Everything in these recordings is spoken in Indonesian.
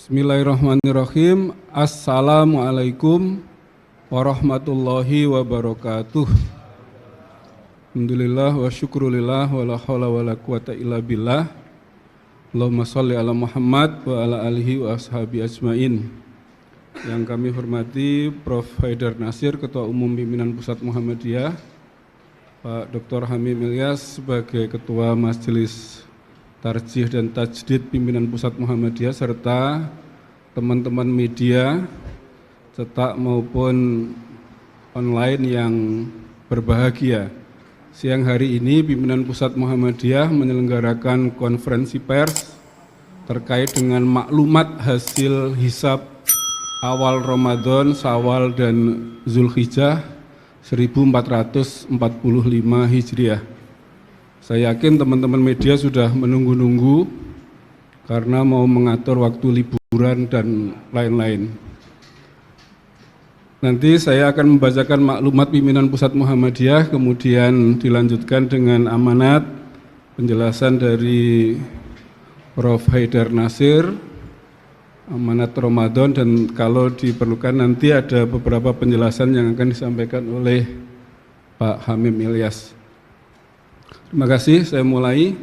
Bismillahirrahmanirrahim. Assalamualaikum warahmatullahi wabarakatuh. Alhamdulillah wa syukrulillah wa la hawla wa la quwata illa billah. Allahumma sholli ala Muhammad wa ala alihi wa ashabi ajmain. Yang kami hormati Prof. Haidar Nasir, Ketua Umum Pimpinan Pusat Muhammadiyah, Pak Dr. Hamim Ilyas sebagai Ketua Majelis Tarjih dan Tajdid Pimpinan Pusat Muhammadiyah, serta teman-teman media cetak maupun online yang berbahagia. Siang hari ini Pimpinan Pusat Muhammadiyah menyelenggarakan konferensi pers terkait dengan maklumat hasil hisab awal Ramadan, Syawal dan Zulhijjah 1445 Hijriah. Saya yakin teman-teman media sudah menunggu-nunggu karena mau mengatur waktu liburan dan lain-lain. Nanti saya akan membacakan maklumat Pimpinan Pusat Muhammadiyah, kemudian dilanjutkan dengan amanat penjelasan dari Prof. Haidar Nasir, amanat Ramadan, dan kalau diperlukan nanti ada beberapa penjelasan yang akan disampaikan oleh Pak Hamim Ilyas. Terima kasih, saya mulai.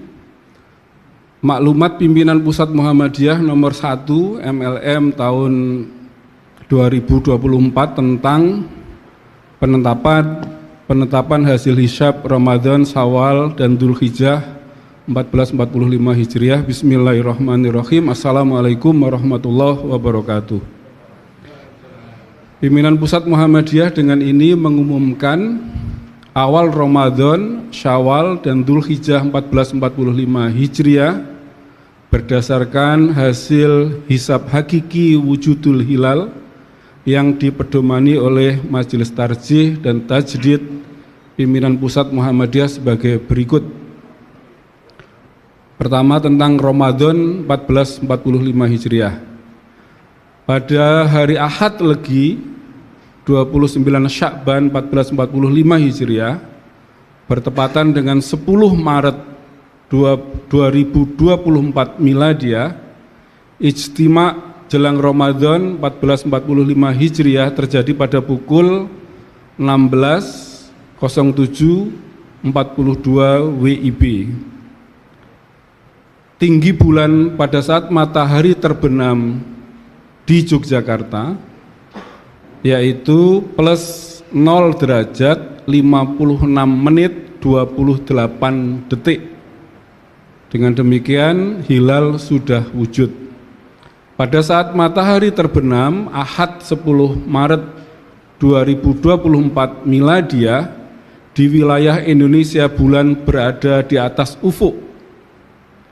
Maklumat Pimpinan Pusat Muhammadiyah nomor 1 MLM tahun 2024 tentang penetapan hasil hisab Ramadan, Syawal dan Dzulhijjah 1445 Hijriah. Bismillahirrahmanirrahim. Assalamualaikum warahmatullahi wabarakatuh. Pimpinan Pusat Muhammadiyah dengan ini mengumumkan awal Ramadan, Syawal dan Dzulhijjah 1445 Hijriah berdasarkan hasil hisab hakiki wujudul hilal yang dipedomani oleh Majelis Tarjih dan Tajdid Pimpinan Pusat Muhammadiyah sebagai berikut. Pertama, tentang Ramadan 1445 Hijriah. Pada hari Ahad Legi 29 Sya'ban 1445 Hijriah bertepatan dengan 10 Maret 2024 Miladiyah, ijtima' jelang Ramadan 1445 Hijriah terjadi pada pukul 16.07.42 WIB. Tinggi bulan pada saat matahari terbenam di Yogyakarta yaitu plus 0 derajat 56 menit 28 detik. Dengan demikian hilal sudah wujud. Pada saat matahari terbenam Ahad 10 Maret 2024 Miladiyah, di wilayah Indonesia bulan berada di atas ufuk.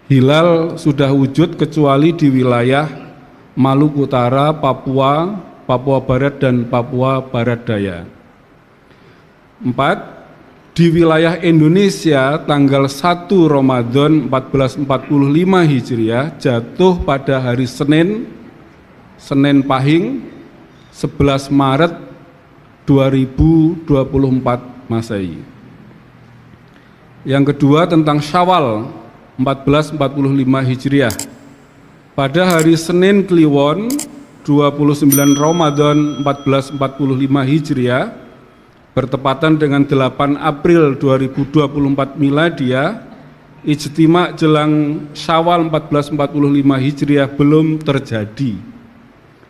Hilal sudah wujud kecuali di wilayah Maluku Utara, Papua, Papua Barat dan Papua Barat Daya. 4. Di wilayah Indonesia tanggal 1 Ramadan 1445 Hijriah jatuh pada hari Senin Pahing 11 Maret 2024 Masehi. Yang kedua, tentang Syawal 1445 Hijriah. Pada hari Senin Kliwon 29 Ramadan 1445 Hijriah bertepatan dengan 8 April 2024 Miladiyah, ijtima' jelang Syawal 1445 Hijriah belum terjadi.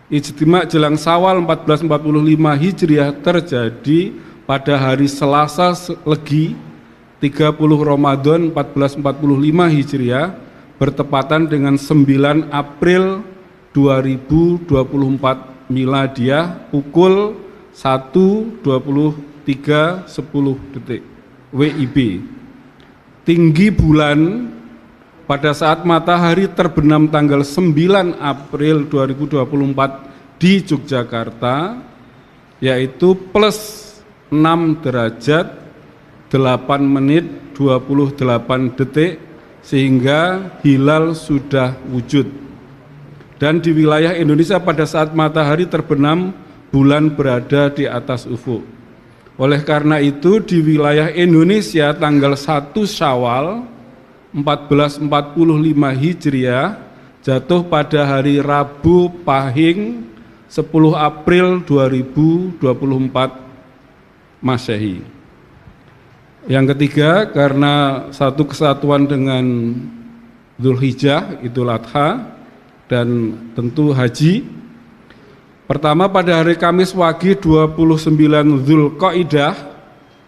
Ijtima' jelang Syawal 1445 Hijriah terjadi pada hari Selasa Legi 30 Ramadan 1445 Hijriah bertepatan dengan 9 April 2024 Miladiyah pukul 1:23:10 WIB. Tinggi bulan pada saat matahari terbenam tanggal 9 April 2024 di Yogyakarta yaitu plus 6 derajat 8 menit 28 detik sehingga hilal sudah wujud. Dan di wilayah Indonesia pada saat matahari terbenam bulan berada di atas ufuk. Oleh karena itu di wilayah Indonesia tanggal 1 Syawal 1445 Hijriah jatuh pada hari Rabu Pahing 10 April 2024 Masehi. Yang ketiga, karena satu kesatuan dengan Dzulhijjah, Idul Adha, dan tentu haji. Pertama, pada hari Kamis Wage 29 Dzulqa'dah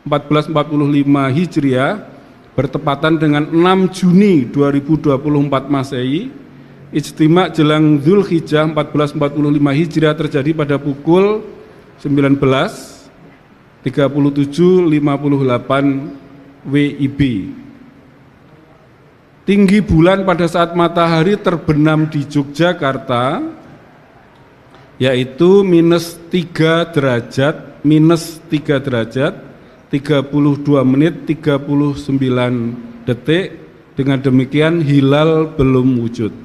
1445 Hijriah bertepatan dengan 6 Juni 2024 Masehi, ijtima jelang Dzulhijjah 1445 Hijriah terjadi pada pukul 19:37:58 WIB. Tinggi bulan pada saat matahari terbenam di Yogyakarta yaitu -3 derajat, -3 derajat, 32 menit 39 detik. Dengan demikian hilal belum wujud.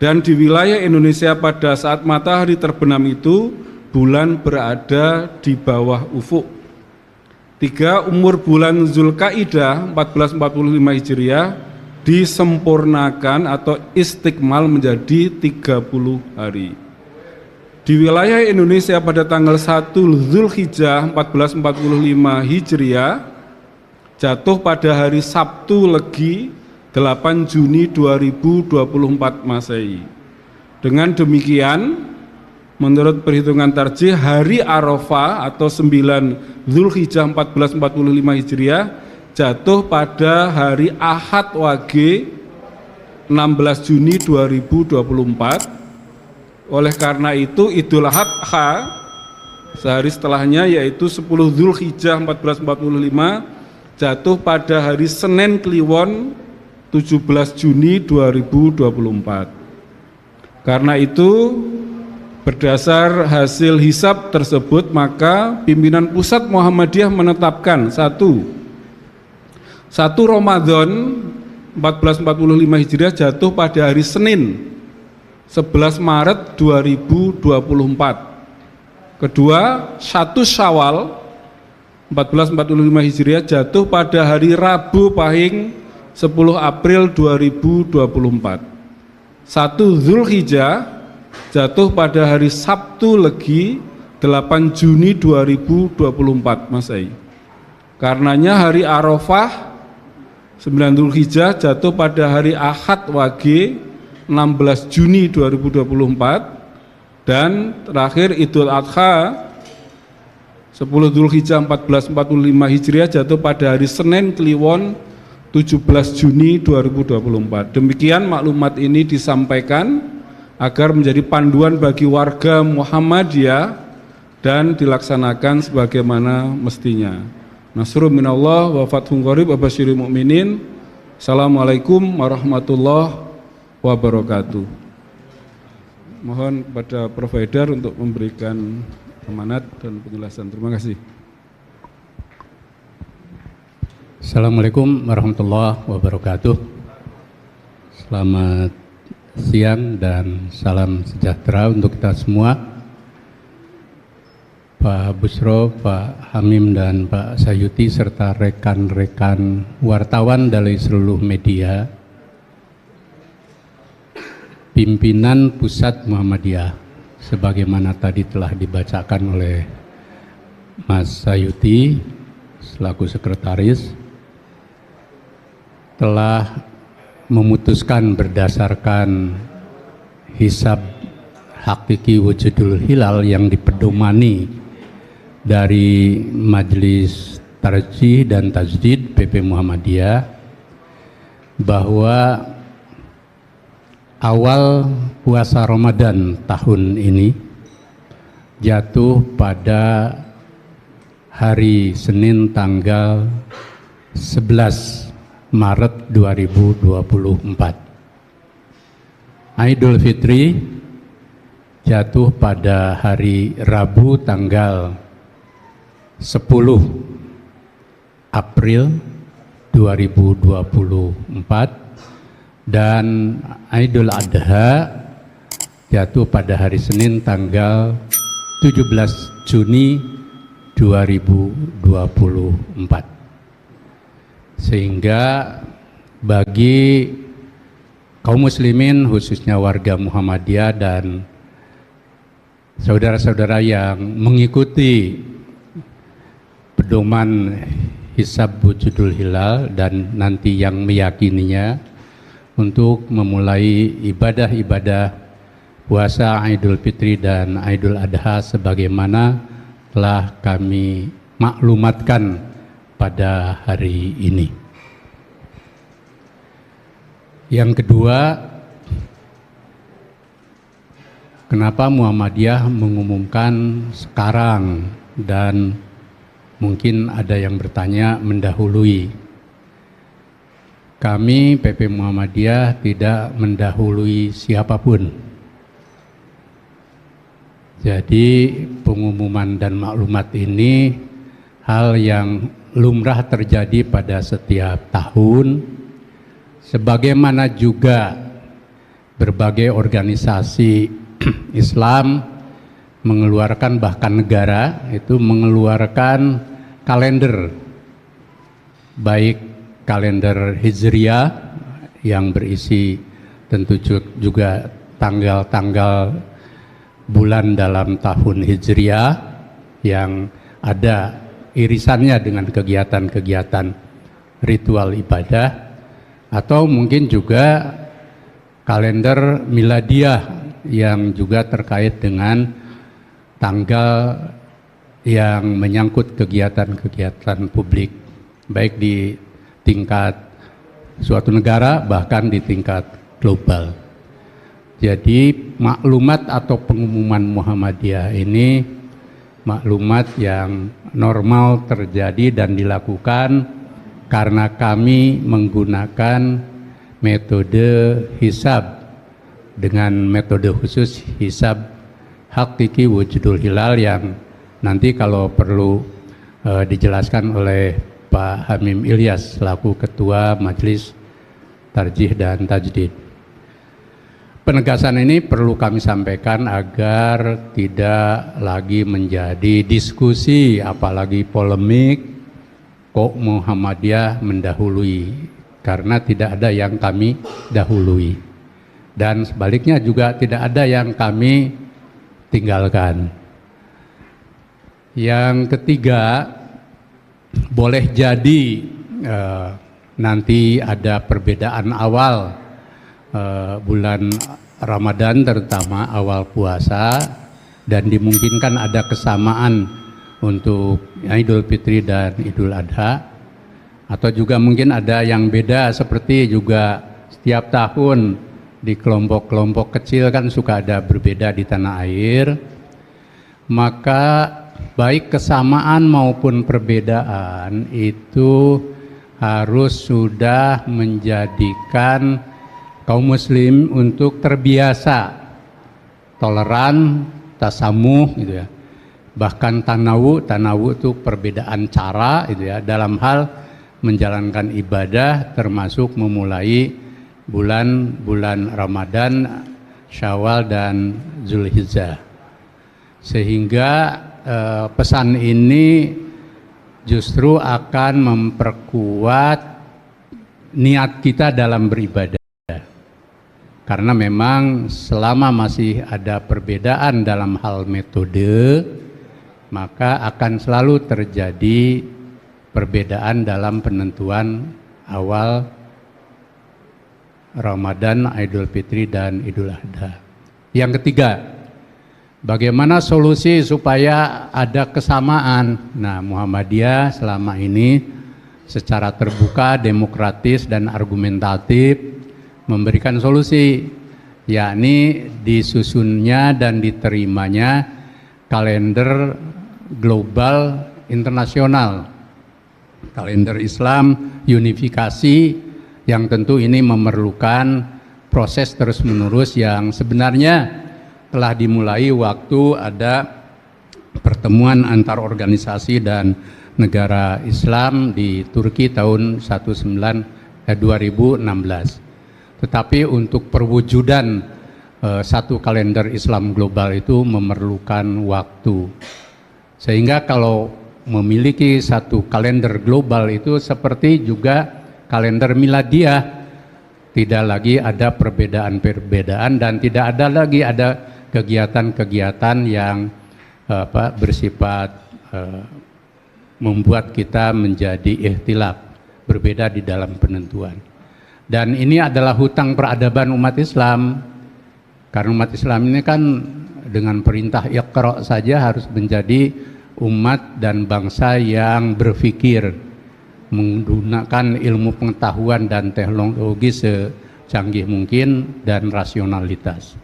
Dan di wilayah Indonesia pada saat matahari terbenam itu bulan berada di bawah ufuk. 3. Umur bulan Dzulqa'dah 1445 Hijriah disempurnakan atau istikmal menjadi 30 hari. Di wilayah Indonesia pada tanggal 1 Dzulhijjah 1445 Hijriah jatuh pada hari Sabtu Legi 8 Juni 2024 Masehi. Dengan demikian, menurut perhitungan tarjih, hari Arafah atau 9 Dzulhijjah 1445 Hijriah jatuh pada hari Ahad Wage 16 Juni 2024. Oleh karena itu Idul Adha sehari setelahnya yaitu 10 Dzulhijjah 1445 jatuh pada hari Senin Kliwon 17 Juni 2024. Karena itu berdasar hasil hisab tersebut maka pimpinan pusat Muhammadiyah menetapkan 1 Ramadan 1445 Hijriah jatuh pada hari Senin 11 Maret 2024. Kedua, 1 Syawal 1445 Hijriah jatuh pada hari Rabu Pahing 10 April 2024. 1 Dzulhijjah jatuh pada hari Sabtu Legi 8 Juni 2024 Masehi. Karenanya hari Arafah 9 Dzulhijjah jatuh pada hari Ahad Wage 16 Juni 2024 dan terakhir Idul Adha 10 Dzulhijjah 1445 Hijriah jatuh pada hari Senin Kliwon 17 Juni 2024. Demikian maklumat ini disampaikan agar menjadi panduan bagi warga Muhammadiyah dan dilaksanakan sebagaimana mestinya. Nasrun minallah wa fathun qarib wa basyiril mu'minin. Assalamualaikum warahmatullahi wabarakatuh. Mohon kepada provider untuk memberikan amanat dan penjelasan. Terima kasih. Assalamualaikum warahmatullahi wabarakatuh. Selamat siang dan salam sejahtera untuk kita semua. Pak Busro, Pak Hamim dan Pak Sayuti serta rekan-rekan wartawan dari seluruh media, pimpinan pusat Muhammadiyah, sebagaimana tadi telah dibacakan oleh Mas Sayuti selaku sekretaris, telah memutuskan berdasarkan hisab hakiki wujudul hilal yang dipedomani dari Majelis Tarjih dan Tajdid PP Muhammadiyah bahwa awal puasa Ramadan tahun ini jatuh pada hari Senin tanggal 11 Maret 2024. Idul Fitri jatuh pada hari Rabu tanggal 10 April 2024 dan Idul Adha jatuh pada hari Senin tanggal 17 Juni 2024. Sehingga bagi kaum muslimin khususnya warga Muhammadiyah dan saudara-saudara yang mengikuti pedoman hisab wujudul hilal dan nanti yang meyakininya untuk memulai ibadah-ibadah puasa Idul Fitri dan Idul Adha sebagaimana telah kami maklumatkan pada hari ini. Yang kedua, kenapa Muhammadiyah mengumumkan sekarang dan mungkin ada yang bertanya mendahului. Kami PP Muhammadiyah tidak mendahului siapapun. Jadi pengumuman dan maklumat ini hal yang lumrah terjadi pada setiap tahun, sebagaimana juga berbagai organisasi Islam mengeluarkan, bahkan negara itu mengeluarkan kalender, baik kalender Hijriah yang berisi tentu juga tanggal-tanggal bulan dalam tahun Hijriah yang ada irisannya dengan kegiatan-kegiatan ritual ibadah, atau mungkin juga kalender Miladiah yang juga terkait dengan tanggal yang menyangkut kegiatan-kegiatan publik, baik di tingkat suatu negara bahkan di tingkat global. Jadi maklumat atau pengumuman Muhammadiyah ini maklumat yang normal terjadi dan dilakukan karena kami menggunakan metode hisab dengan metode khusus hisab hakiki wujudul hilal yang nanti kalau perlu dijelaskan oleh Pak Hamim Ilyas selaku Ketua Majelis Tarjih dan Tajdid. Penegasan ini perlu kami sampaikan agar tidak lagi menjadi diskusi apalagi polemik kok Muhammadiyah mendahului, karena tidak ada yang kami dahului dan sebaliknya juga tidak ada yang kami tinggalkan. Yang ketiga, boleh jadi nanti ada perbedaan awal bulan Ramadan, terutama awal puasa, dan dimungkinkan ada kesamaan untuk Idul Fitri dan Idul Adha, atau juga mungkin ada yang beda seperti juga setiap tahun di kelompok-kelompok kecil kan suka ada berbeda di tanah air. Maka baik kesamaan maupun perbedaan itu harus sudah menjadikan kaum muslim untuk terbiasa toleran, tasamuh gitu ya. Bahkan tanawu itu perbedaan cara gitu ya dalam hal menjalankan ibadah, termasuk memulai bulan Ramadan, Syawal dan Zulhijjah. Sehingga pesan ini justru akan memperkuat niat kita dalam beribadah. Karena memang selama masih ada perbedaan dalam hal metode, maka akan selalu terjadi perbedaan dalam penentuan awal Ramadan, Idul Fitri dan Idul Adha. Yang ketiga, bagaimana solusi supaya ada kesamaan? Nah, Muhammadiyah selama ini secara terbuka, demokratis dan argumentatif memberikan solusi, yakni disusunnya dan diterimanya kalender global internasional, kalender Islam unifikasi, yang tentu ini memerlukan proses terus-menerus yang sebenarnya telah dimulai waktu ada pertemuan antar organisasi dan negara Islam di Turki tahun 2016. Tetapi untuk perwujudan satu kalender Islam global itu memerlukan waktu. Sehingga kalau memiliki satu kalender global itu seperti juga kalender Miladiah tidak lagi ada perbedaan-perbedaan dan tidak ada lagi ada kegiatan-kegiatan yang bersifat membuat kita menjadi ikhtilaf, berbeda di dalam penentuan. Dan ini adalah hutang peradaban umat Islam, karena umat Islam ini kan dengan perintah Iqra saja harus menjadi umat dan bangsa yang berpikir menggunakan ilmu pengetahuan dan teknologi secanggih mungkin dan rasionalitas.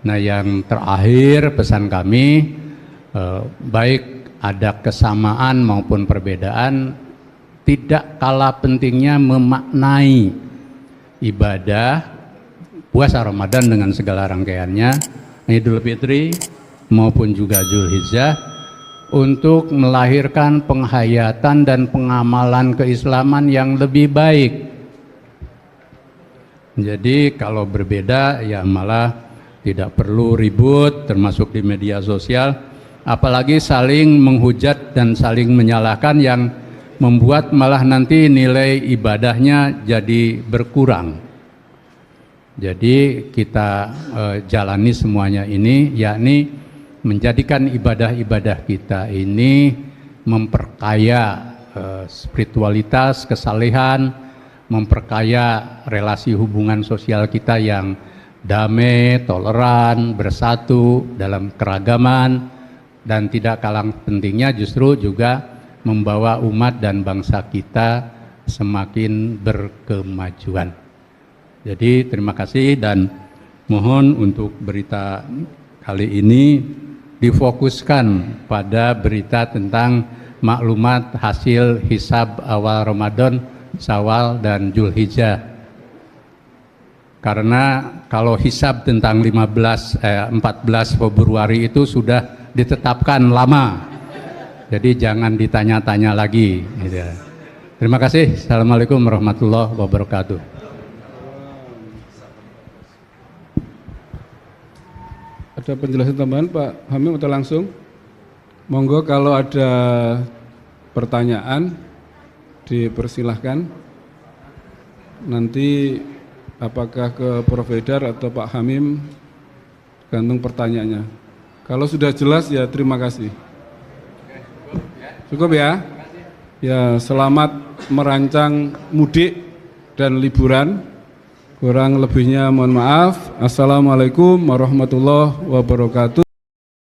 Nah, yang terakhir pesan kami, baik ada kesamaan maupun perbedaan, tidak kalah pentingnya memaknai ibadah puasa Ramadan dengan segala rangkaiannya, Idul Fitri maupun juga Zulhijjah, untuk melahirkan penghayatan dan pengamalan keislaman yang lebih baik. Jadi kalau berbeda ya malah tidak perlu ribut, termasuk di media sosial, apalagi saling menghujat dan saling menyalahkan yang membuat malah nanti nilai ibadahnya jadi berkurang. Jadi kita jalani semuanya ini, yakni menjadikan ibadah-ibadah kita ini memperkaya spiritualitas, kesalehan, memperkaya relasi hubungan sosial kita yang damai, toleran, bersatu dalam keragaman, dan tidak kalah pentingnya justru juga membawa umat dan bangsa kita semakin berkemajuan. Jadi terima kasih dan mohon untuk berita kali ini difokuskan pada berita tentang maklumat hasil hisab awal Ramadan, Syawal dan Zulhijjah. Karena kalau hisab tentang 14 Februari itu sudah ditetapkan lama. Jadi jangan ditanya-tanya lagi gitu. Terima kasih. Assalamualaikum warahmatullahi wabarakatuh. Ada penjelasan tambahan Pak Hamim atau langsung? Monggo kalau ada pertanyaan dipersilahkan. Nanti apakah ke Prof. Haidar atau Pak Hamim, gantung pertanyaannya. Kalau sudah jelas ya terima kasih. Cukup ya? Ya, selamat merancang mudik dan liburan. Kurang lebihnya mohon maaf. Assalamualaikum warahmatullahi wabarakatuh.